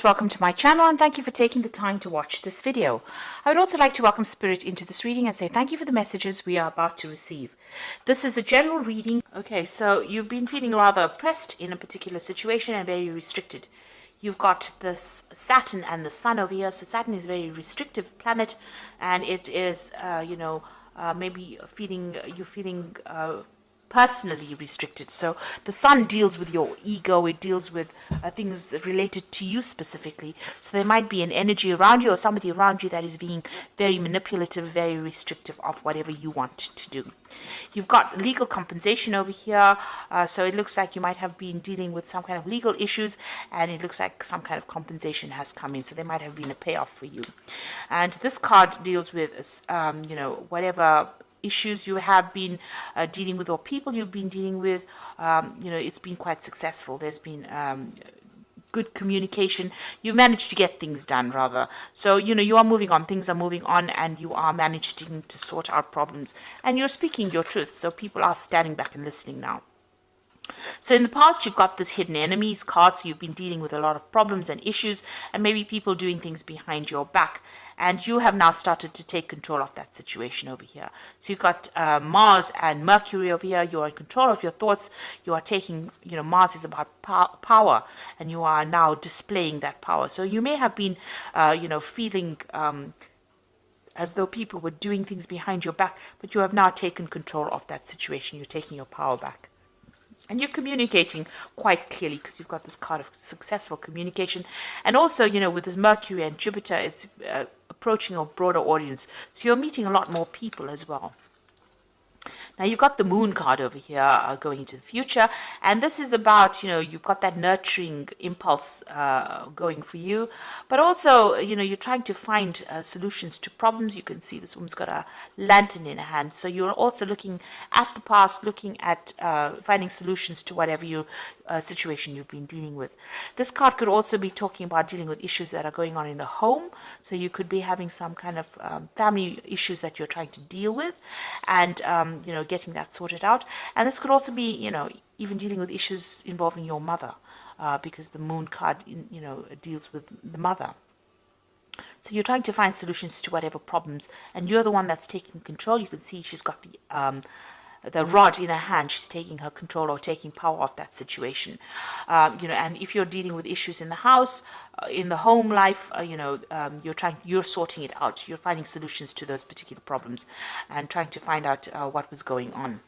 Welcome to my channel and thank you for taking the time to watch this video. I would also like to welcome Spirit into this reading and say thank you for the messages we are about to receive. This is a general reading. Okay, so you've been feeling rather oppressed in a particular situation and very restricted. You've got this Saturn and the Sun over here. So Saturn is a very restrictive planet and it is, maybe you're feeling personally restricted. So the sun deals with your ego, it deals with things related to you specifically. So there might be an energy around you or somebody around you that is being very manipulative, very restrictive of whatever you want to do. You've got legal compensation over here, so it looks like you might have been dealing with some kind of legal issues and it looks like some kind of compensation has come in, so there might have been a payoff for you. And this card deals with whatever issues you have been dealing with or people you've been dealing with. It's been quite successful. There's been good communication. You've managed to get things done, rather. So, you are moving on. Things are moving on and you are managing to sort out problems. And you're speaking your truth. So people are standing back and listening now. So in the past, you've got this hidden enemies card, so you've been dealing with a lot of problems and issues and maybe people doing things behind your back. And you have now started to take control of that situation over here. So you've got Mars and Mercury over here. You're in control of your thoughts. You are taking, Mars is about power and you are now displaying that power. So you may have been, feeling as though people were doing things behind your back, but you have now taken control of that situation. You're taking your power back. And you're communicating quite clearly because you've got this card of successful communication. And also, with this Mercury and Jupiter, it's approaching a broader audience. So you're meeting a lot more people as well. Now, you've got the Moon card over here going into the future. And this is about, you've got that nurturing impulse going for you. But also, you're trying to find solutions to problems. You can see this woman's got a lantern in her hand. So you're also looking at the past, looking at finding solutions to whatever situation you've been dealing with. This card could also be talking about dealing with issues that are going on in the home. So you could be having some kind of family issues that you're trying to deal with and, getting that sorted out. And this could also be, even dealing with issues involving your mother because the Moon card, deals with the mother. So you're trying to find solutions to whatever problems and you're the one that's taking control. You can see she's got the rod in her hand. She's taking her control or taking power of that situation. And if you're dealing with issues in the house, in the home life, you're sorting it out. You're finding solutions to those particular problems and trying to find out what was going on.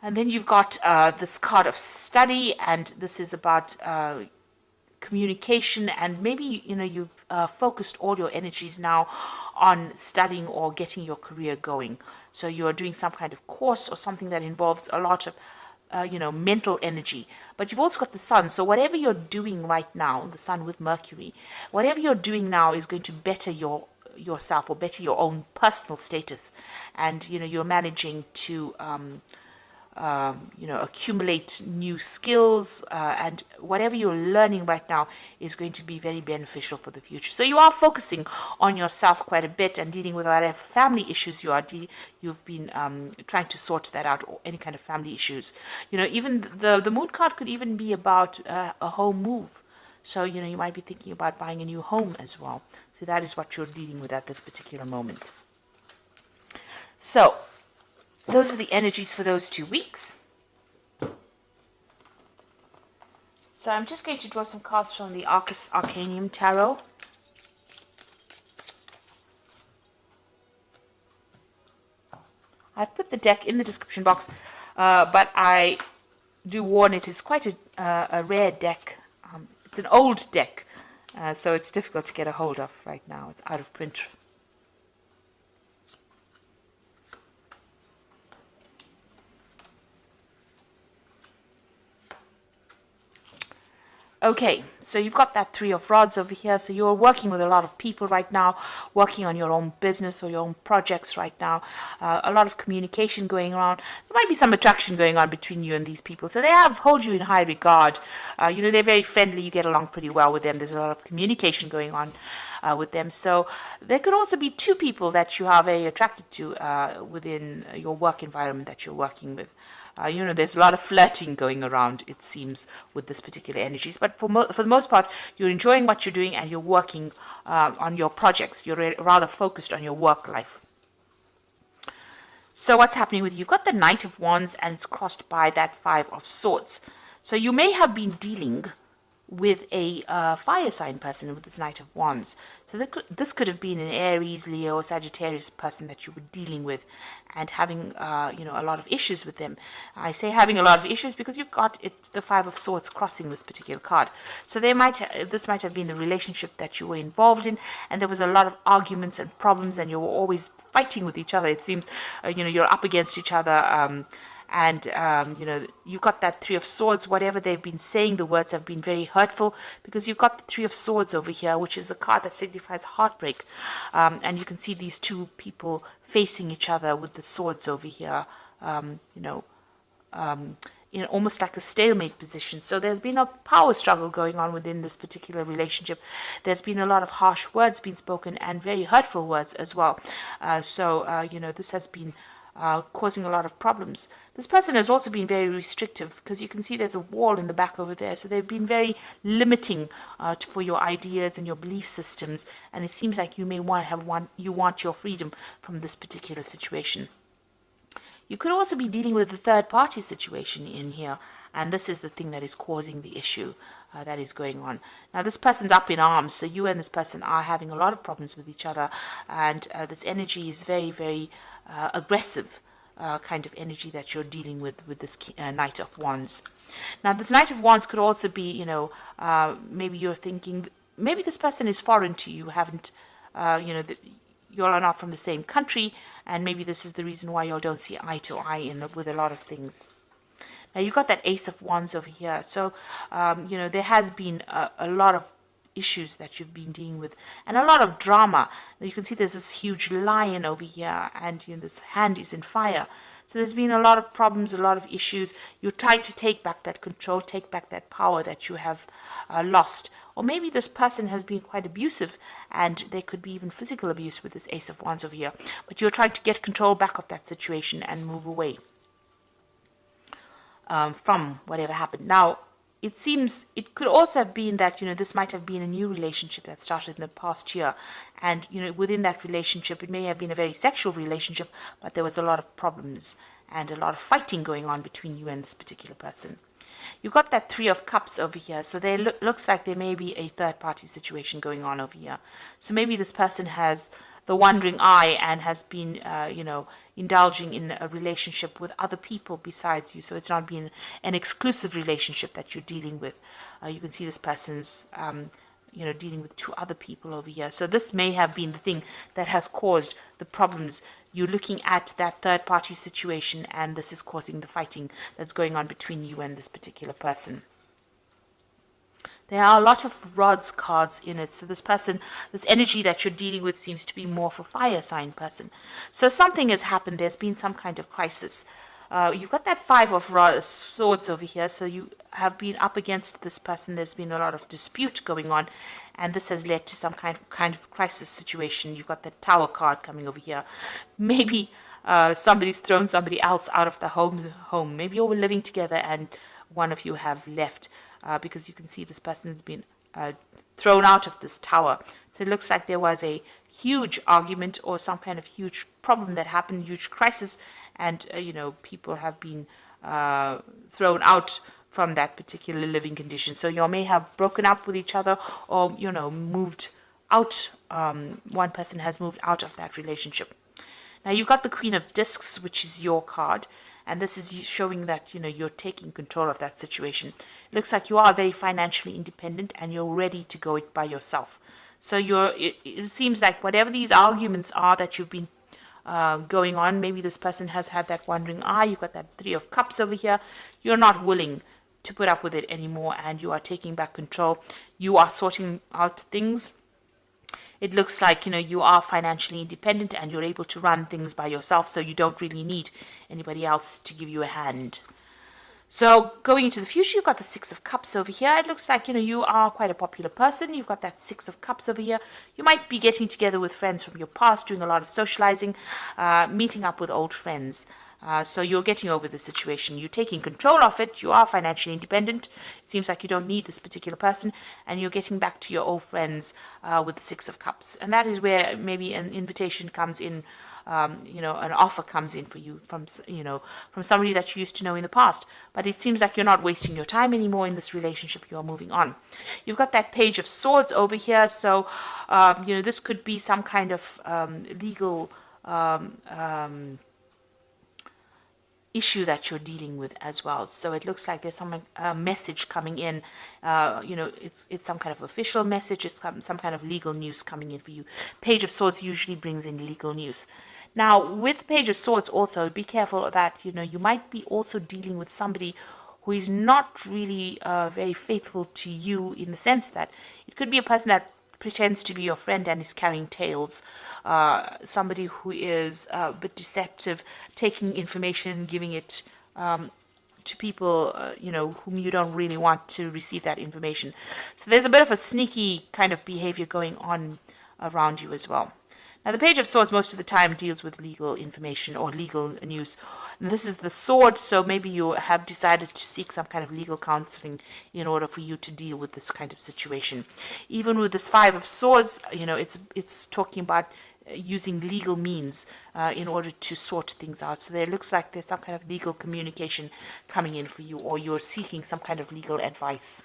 And then you've got this card of study, and this is about communication, and maybe you've focused all your energies now on studying or getting your career going. So you're doing some kind of course or something that involves a lot of mental energy. But you've also got the Sun. So whatever you're doing right now, the Sun with Mercury, whatever you're doing now is going to better yourself or better your own personal status. And you're managing to accumulate new skills, and whatever you're learning right now is going to be very beneficial for the future. So you are focusing on yourself quite a bit and dealing with whatever family issues you've been trying to sort that out, or any kind of family issues. Even the Moon card could even be about a home move. So you might be thinking about buying a new home as well. So that is what you're dealing with at this particular moment. So those are the energies for those 2 weeks. So I'm just going to draw some cards from the Arcanium Tarot. I've put the deck in the description box, but I do warn it is quite a rare deck. It's an old deck, so it's difficult to get a hold of right now. It's out of print. Okay, so you've got that Three of Rods over here. So you're working with a lot of people right now, working on your own business or your own projects right now. A lot of communication going on. There might be some attraction going on between you and these people. So they hold you in high regard. They're very friendly. You get along pretty well with them. There's a lot of communication going on with them. So there could also be two people that you are very attracted to within your work environment that you're working with. there's a lot of flirting going around, it seems, with this particular energies. But for the most part, you're enjoying what you're doing and you're working on your projects. You're rather focused on your work life. So what's happening with you? You've got the Knight of Wands and it's crossed by that Five of Swords. So you may have been dealing with a fire sign person with this Knight of Wands. So this could have been an Aries, Leo, or Sagittarius person that you were dealing with and having, a lot of issues with them. I say having a lot of issues because you've got the Five of Swords crossing this particular card. So this might have been the relationship that you were involved in, and there was a lot of arguments and problems, and you were always fighting with each other. It seems, you're up against each other. You've got that Three of Swords. Whatever they've been saying, the words have been very hurtful because you've got the Three of Swords over here, which is a card that signifies heartbreak. And you can see these two people facing each other with the swords over here, in almost like a stalemate position. So there's been a power struggle going on within this particular relationship. There's been a lot of harsh words being spoken and very hurtful words as well. This has been causing a lot of problems. This person has also been very restrictive because you can see there's a wall in the back over there. So they've been very limiting for your ideas and your belief systems. And it seems like you may want your freedom from this particular situation. You could also be dealing with the third party situation in here. And this is the thing that is causing the issue that is going on. Now, this person's up in arms. So you and this person are having a lot of problems with each other. And this energy is very, very aggressive kind of energy that you're dealing with this Knight of Wands. Now, this Knight of Wands could also be, maybe you're thinking, maybe this person is foreign to you, you all are not from the same country, and maybe this is the reason why you all don't see eye to eye with a lot of things. Now, you've got that Ace of Wands over here. So, there has been a lot of issues that you've been dealing with and a lot of drama. You can see there's this huge lion over here and this hand is in fire. So there's been a lot of problems, a lot of issues. You're trying to take back that control, take back that power that you have lost. Or maybe this person has been quite abusive and there could be even physical abuse with this Ace of Wands over here. But you're trying to get control back of that situation and move away from whatever happened. Now, it seems it could also have been that, this might have been a new relationship that started in the past year. And, within that relationship, it may have been a very sexual relationship, but there was a lot of problems and a lot of fighting going on between you and this particular person. You've got that Three of Cups over here. So there looks like there may be a third party situation going on over here. So maybe this person has the wandering eye and has been, indulging in a relationship with other people besides you. So it's not been an exclusive relationship that you're dealing with. You can see this person's, dealing with two other people over here. So this may have been the thing that has caused the problems. You're looking at that third party situation and this is causing the fighting that's going on between you and this particular person. There are a lot of rods cards in it. So this person, this energy that you're dealing with seems to be more for fire sign person. So something has happened. There's been some kind of crisis. You've got that Five of Swords over here. So you have been up against this person. There's been a lot of dispute going on. And this has led to some kind of crisis situation. You've got the Tower card coming over here. Maybe somebody's thrown somebody else out of the home. Maybe you were living together and one of you have left. Because you can see this person has been thrown out of this tower. So it looks like there was a huge argument or some kind of huge problem that happened, huge crisis, and people have been thrown out from that particular living condition. So you may have broken up with each other or moved out. One person has moved out of that relationship. Now you've got the Queen of Discs, which is your card. And this is showing that, you're taking control of that situation. It looks like you are very financially independent and you're ready to go it by yourself. So it seems like whatever these arguments are that you've been going on, maybe this person has had that wandering eye. You've got that Three of Cups over here. You're not willing to put up with it anymore and you are taking back control. You are sorting out things. It looks like, you are financially independent and you're able to run things by yourself, so you don't really need anybody else to give you a hand. So going into the future, you've got the Six of Cups over here. It looks like, you are quite a popular person. You've got that Six of Cups over here. You might be getting together with friends from your past, doing a lot of socializing, meeting up with old friends. So you're getting over the situation. You're taking control of it. You are financially independent. It seems like you don't need this particular person, and you're getting back to your old friends with the Six of Cups. And that is where maybe an invitation comes in. An offer comes in for you from somebody that you used to know in the past. But it seems like you're not wasting your time anymore in this relationship. You are moving on. You've got that Page of Swords over here. So, this could be some kind of legal issue that you're dealing with as well. So it looks like there's some message coming in. It's some kind of official message. It's some kind of legal news coming in for you. Page of Swords usually brings in legal news. Now, with Page of Swords also, be careful that, you might be also dealing with somebody who is not really very faithful to you, in the sense that it could be a person that pretends to be your friend and is carrying tales. Somebody who is a bit deceptive, taking information and giving it to people, whom you don't really want to receive that information. So there's a bit of a sneaky kind of behavior going on around you as well. Now, the Page of Swords most of the time deals with legal information or legal news. And this is the sword, so maybe you have decided to seek some kind of legal counseling in order for you to deal with this kind of situation. Even with this Five of Swords, it's talking about using legal means in order to sort things out. So there looks like there's some kind of legal communication coming in for you, or you're seeking some kind of legal advice.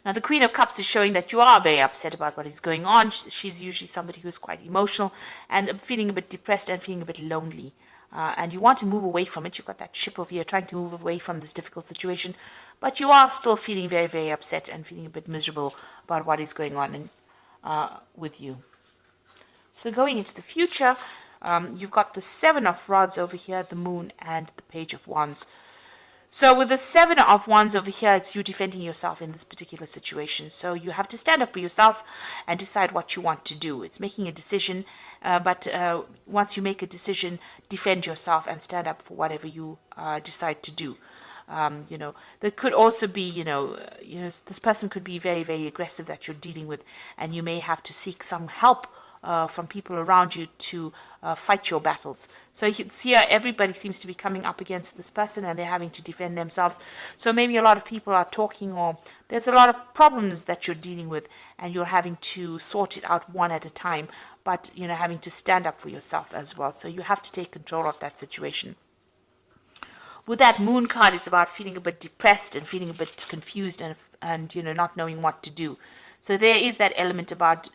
Now, the Queen of Cups is showing that you are very upset about what is going on. She's usually somebody who's quite emotional and feeling a bit depressed and feeling a bit lonely. And you want to move away from it. You've got that ship over here trying to move away from this difficult situation. But you are still feeling very, very upset and feeling a bit miserable about what is going on with you. So going into the future, you've got the Seven of Rods over here, the Moon, and the Page of Wands. So with the Seven of Wands over here, it's you defending yourself in this particular situation. So you have to stand up for yourself and decide what you want to do. It's making a decision, but once you make a decision, defend yourself and stand up for whatever you decide to do. There could also be, this person could be very, very aggressive that you're dealing with, and you may have to seek some help from people around you to fight your battles. So you can see everybody seems to be coming up against this person and they're having to defend themselves. So maybe a lot of people are talking, or there's a lot of problems that you're dealing with and you're having to sort it out one at a time, but having to stand up for yourself as well. So you have to take control of that situation. With that Moon card, it's about feeling a bit depressed and feeling a bit confused and not knowing what to do. So there is that element about,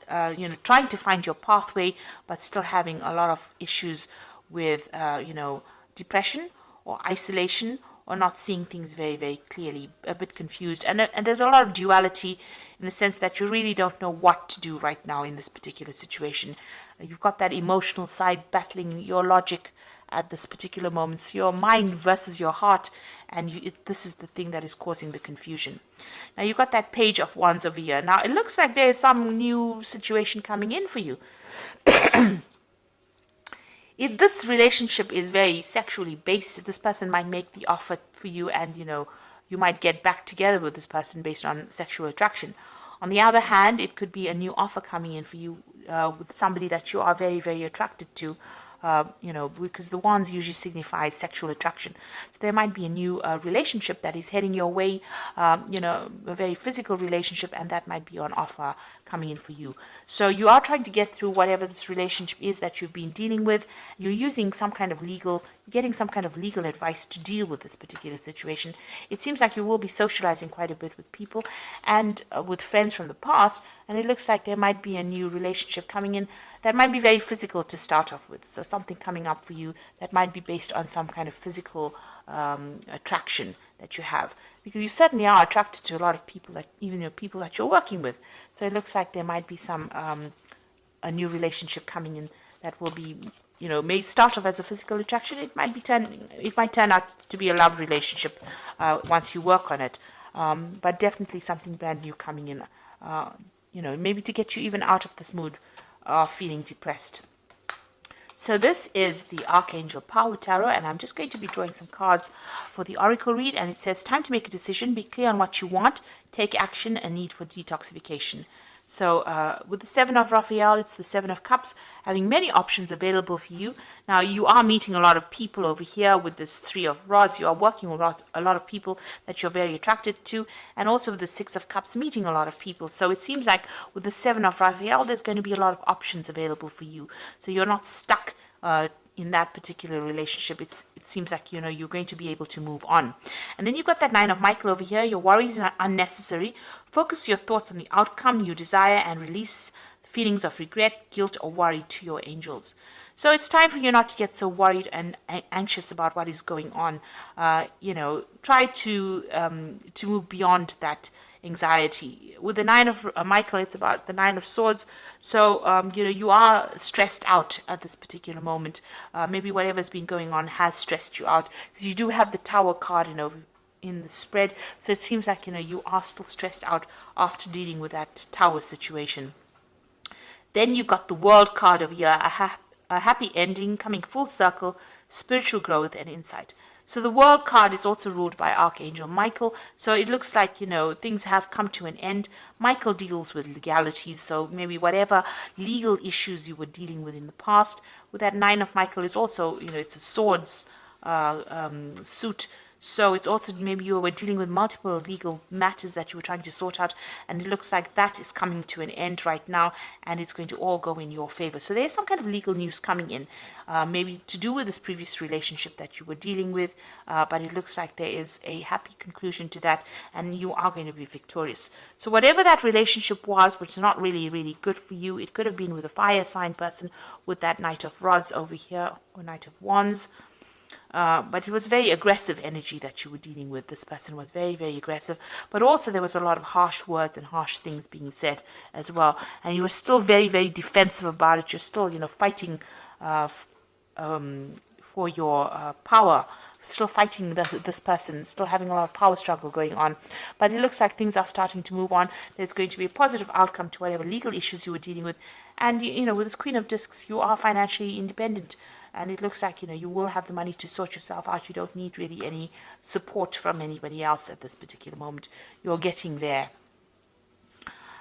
trying to find your pathway, but still having a lot of issues with, depression or isolation, or not seeing things very, very clearly, a bit confused. And there's a lot of duality in the sense that you really don't know what to do right now in this particular situation. You've got that emotional side battling your logic at this particular moment. So your mind versus your heart, and this is the thing that is causing the confusion. Now you've got that Page of Wands over here. Now it looks like there is some new situation coming in for you. If this relationship is very sexually based, this person might make the offer for you, and you might get back together with this person based on sexual attraction. On the other hand, it could be a new offer coming in for you with somebody that you are very, very attracted to. Because the wands usually signify sexual attraction. So there might be a new relationship that is heading your way, a very physical relationship, and that might be on offer coming in for you. So you are trying to get through whatever this relationship is that you've been dealing with. You're using some kind of getting some kind of legal advice to deal with this particular situation. It seems like you will be socializing quite a bit with people and with friends from the past, and it looks like there might be a new relationship coming in that might be very physical to start off with. So something coming up for you that might be based on some kind of physical attraction that you have, because you certainly are attracted to a lot of people, that even people that you're working with. So it looks like there might be some a new relationship coming in that will be, may start off as a physical attraction. It might turn out to be a love relationship once you work on it. But definitely something brand new coming in. Maybe to get you even out of this mood of feeling depressed. So this is the Archangel Power Tarot, and I'm just going to be drawing some cards for the Oracle read, and it says, time to make a decision, be clear on what you want, take action, and need for detoxification. So with the Seven of Raphael, it's the Seven of Cups, having many options available for you. Now, you are meeting a lot of people over here with this Three of Rods. You are working with a lot of people that you're very attracted to. And also with the Six of Cups, meeting a lot of people. So it seems like with the Seven of Raphael, there's going to be a lot of options available for you. So you're not stuck in that particular relationship. It seems like, you know, you're going to be able to move on. And then you've got that Nine of Michael over here. Your worries are unnecessary. Focus your thoughts on the outcome you desire and release feelings of regret, guilt, or worry to your angels. So it's time for you not to get so worried and anxious about what is going on. You know, try to move beyond that anxiety. With the Nine of Michael, it's about the Nine of Swords. So, you know, you are stressed out at this particular moment. Maybe whatever's been going on has stressed you out, because you do have the Tower card in the spread. So it seems like, you know, you are still stressed out after dealing with that Tower situation. Then you've got the World card over here, a happy ending, coming full circle, spiritual growth and insight. So the World card is also ruled by Archangel Michael. So it looks like, you know, things have come to an end. Michael deals with legalities. So maybe whatever legal issues you were dealing with in the past. With that Nine of Michael is also, you know, it's a swords suit. So it's also maybe you were dealing with multiple legal matters that you were trying to sort out, and it looks like that is coming to an end right now, and it's going to all go in your favor. So there's some kind of legal news coming in, maybe to do with this previous relationship that you were dealing with, but it looks like there is a happy conclusion to that, and you are going to be victorious. So whatever that relationship was, which is not really, really good for you, it could have been with a fire sign person with that Knight of Rods over here, or Knight of Wands. But it was very aggressive energy that you were dealing with. This person was very, very aggressive. But also there was a lot of harsh words and harsh things being said as well. And you were still very, very defensive about it. You're still, you know, fighting for your power. Still fighting this person. Still having a lot of power struggle going on. But it looks like things are starting to move on. There's going to be a positive outcome to whatever legal issues you were dealing with. And, you know, with this Queen of Discs, you are financially independent. And it looks like, you know, you will have the money to sort yourself out. You don't need really any support from anybody else at this particular moment. You're getting there.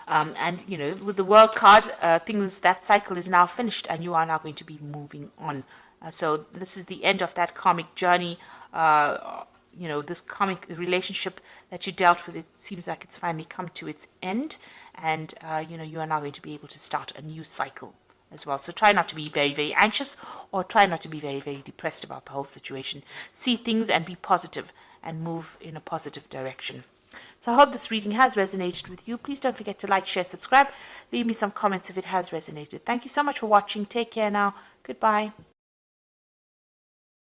And, you know, with the World card, that cycle is now finished and you are now going to be moving on. So this is the end of that karmic journey. You know, this karmic relationship that you dealt with, it seems like it's finally come to its end. And, you know, you are now going to be able to start a new cycle as well. So try not to be very, very anxious, or try not to be very, very depressed about the whole situation. See things and be positive and move in a positive direction. So I hope this reading has resonated with you. Please don't forget to like, share, subscribe. Leave me some comments if it has resonated. Thank you so much for watching. Take care now. Goodbye.